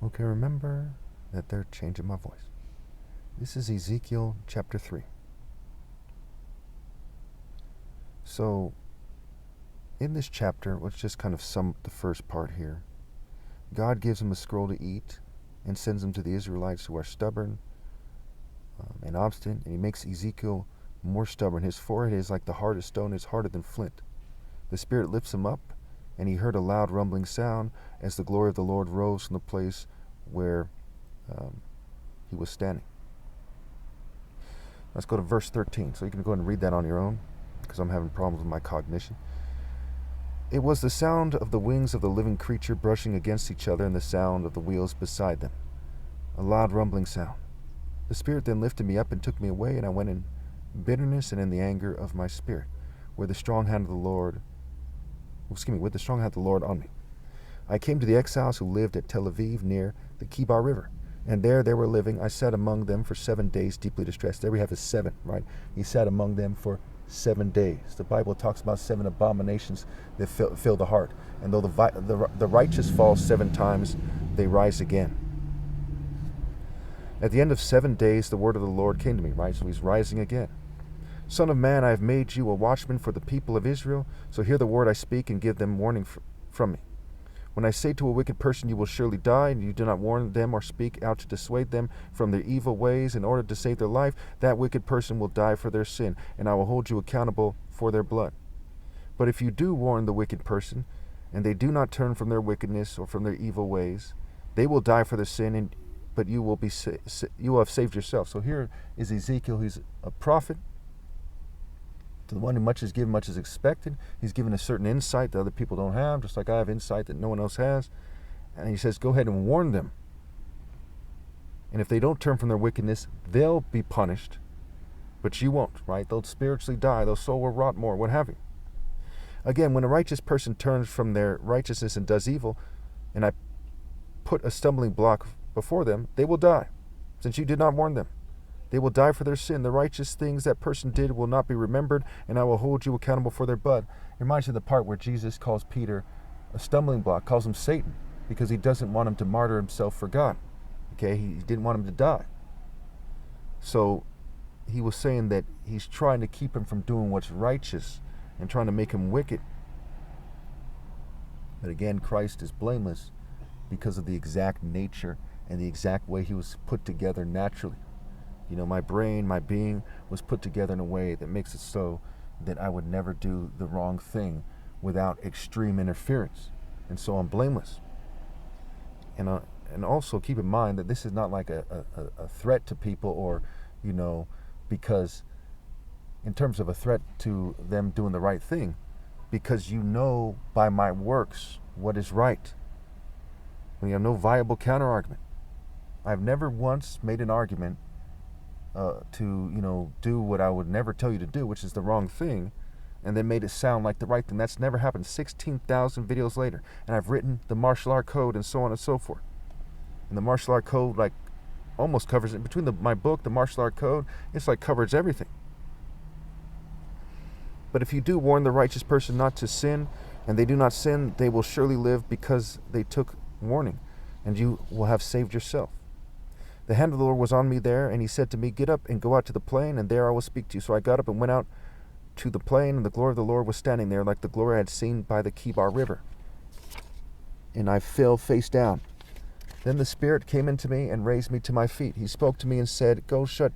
Okay, remember that they're changing my voice. This is Ezekiel chapter 3. So, in this chapter, let's just kind of sum up the first part here. God gives him a scroll to eat and sends him to the Israelites who are stubborn and obstinate, and he makes Ezekiel more stubborn. His forehead is like the hardest stone, it's harder than flint. The Spirit lifts him up, and he heard a loud rumbling sound as the glory of the Lord rose from the place where he was standing. Let's go to verse 13. So you can go ahead and read that on your own, because I'm having problems with my cognition. It was the sound of the wings of the living creature brushing against each other and the sound of the wheels beside them. A loud rumbling sound. The Spirit then lifted me up and took me away, and I went in bitterness and in the anger of my spirit, with the strong hand of the Lord on me. I came to the exiles who lived at Tel Aviv near the Kibar River, and there they were living. I sat among them for 7 days, deeply distressed. There we have his 7, right? He sat among them for 7 days. The Bible talks about 7 abominations that fill the heart. And though the righteous fall 7 times, they rise again. At the end of 7 days, the word of the Lord came to me, right? So he's rising again. Son of man, I have made you a watchman for the people of Israel. So hear the word I speak and give them warning from me. When I say to a wicked person, you will surely die, and you do not warn them or speak out to dissuade them from their evil ways in order to save their life, that wicked person will die for their sin, and I will hold you accountable for their blood. But if you do warn the wicked person, and they do not turn from their wickedness or from their evil ways, they will die for their sin, but you will have saved yourself. So here is Ezekiel. He's a prophet. To the one who much is given, much is expected. He's given a certain insight that other people don't have, just like I have insight that no one else has. And he says, go ahead and warn them. And if they don't turn from their wickedness, they'll be punished. But you won't, right? They'll spiritually die. Their soul will rot more, what have you. Again, when a righteous person turns from their righteousness and does evil, and I put a stumbling block before them, they will die, since you did not warn them. They will die for their sin. The righteous things that person did will not be remembered, and I will hold you accountable for their blood. It reminds me of the part where Jesus calls Peter a stumbling block, calls him Satan, because he doesn't want him to martyr himself for God. Okay, he didn't want him to die. So he was saying that he's trying to keep him from doing what's righteous and trying to make him wicked. But again, Christ is blameless because of the exact nature and the exact way he was put together naturally. You know, my brain, my being was put together in a way that makes it so that I would never do the wrong thing without extreme interference. And so I'm blameless. And also keep in mind that this is not like a threat to people, or, you know, because in terms of a threat to them doing the right thing, because you know by my works what is right. We have no viable counter-argument. I've never once made an argument to, you know, do what I would never tell you to do, which is the wrong thing, and then made it sound like the right thing. That's never happened. 16,000 videos later, and I've written the martial art code and so on and so forth. And the martial art code, like, almost covers it. Between my book, the martial art code, it's like covers everything. But if you do warn the righteous person not to sin, and they do not sin, they will surely live because they took warning, and you will have saved yourself. The hand of the Lord was on me there, and he said to me, get up and go out to the plain, and there I will speak to you. So I got up and went out to the plain, and the glory of the Lord was standing there, like the glory I had seen by the Kibar River. And I fell face down. Then the Spirit came into me and raised me to my feet. He spoke to me and said, go shut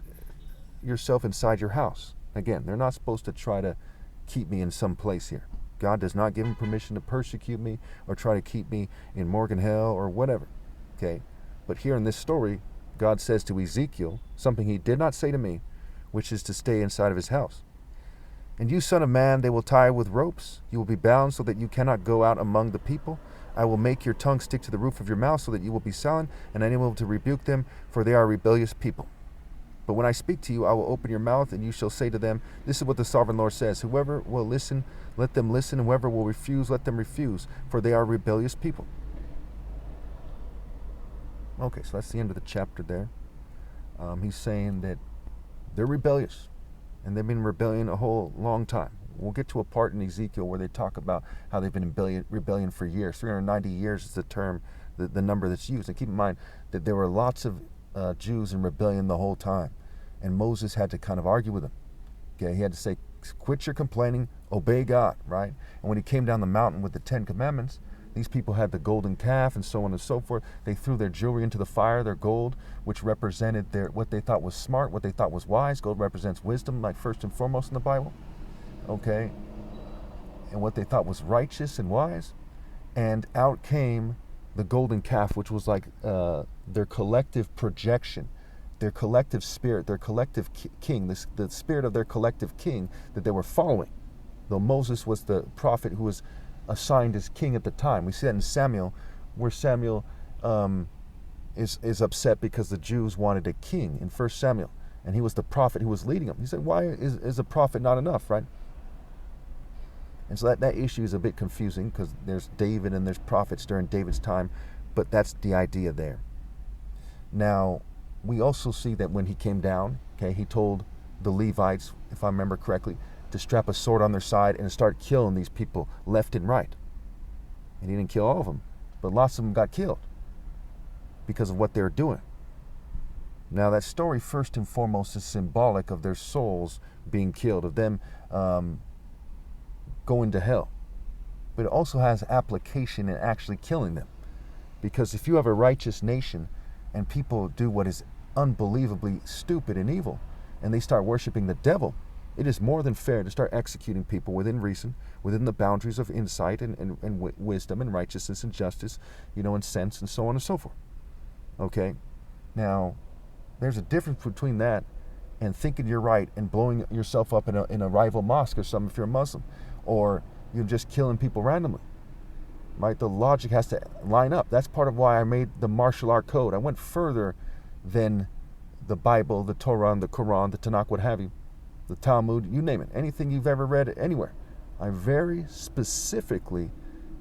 yourself inside your house. Again, they're not supposed to try to keep me in some place here. God does not give them permission to persecute me or try to keep me in Morgan hell or whatever. Okay? But here in this story, God says to Ezekiel something he did not say to me, which is to stay inside of his house. And you, son of man, they will tie with ropes. You will be bound so that you cannot go out among the people. I will make your tongue stick to the roof of your mouth so that you will be silent and unable to rebuke them, for they are a rebellious people. But when I speak to you, I will open your mouth, and you shall say to them, this is what the sovereign Lord says. Whoever will listen, let them listen, and whoever will refuse, let them refuse, for they are a rebellious people. Okay, so that's the end of the chapter there. He's saying that they're rebellious, and they've been in rebellion a whole long time. We'll get to a part in Ezekiel where they talk about how they've been in rebellion for years. 390 years is the term the number that's used. And keep in mind that there were lots of Jews in rebellion the whole time, and Moses had to kind of argue with them. Okay, he had to say, quit your complaining, obey God, right? And when he came down the mountain with the 10 commandments, these people had the golden calf and so on and so forth. They threw their jewelry into the fire, their gold, which represented what they thought was smart, what they thought was wise. Gold represents wisdom, like first and foremost in the Bible. Okay, and what they thought was righteous and wise. And out came the golden calf, which was like their collective projection, their collective spirit, their collective king, the spirit of their collective king that they were following. Though Moses was the prophet who was assigned as king at the time. We see that in Samuel, where Samuel is upset because the Jews wanted a king in 1 Samuel, and he was the prophet who was leading them. He said, why is a prophet not enough, right? And so that issue is a bit confusing because there's David and there's prophets during David's time, but that's the idea there. Now, we also see that when he came down, okay, he told the Levites, if I remember correctly, to strap a sword on their side and start killing these people left and right. And he didn't kill all of them, but lots of them got killed because of what they were doing. Now, that story, first and foremost, is symbolic of their souls being killed, of them going to hell. But it also has application in actually killing them. Because if you have a righteous nation and people do what is unbelievably stupid and evil, and they start worshiping the devil, it is more than fair to start executing people within reason, within the boundaries of insight and wisdom and righteousness and justice, and sense and so on and so forth. Okay? Now, there's a difference between that and thinking you're right and blowing yourself up in a rival mosque or something if you're a Muslim, or you're just killing people randomly. Right? The logic has to line up. That's part of why I made the martial art code. I went further than the Bible, the Torah, the Quran, the Tanakh, what have you, the Talmud, you name it, anything you've ever read anywhere. I very specifically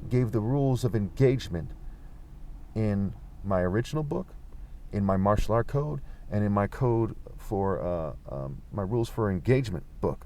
gave the rules of engagement in my original book, in my martial art code, and in my code for my rules for engagement book.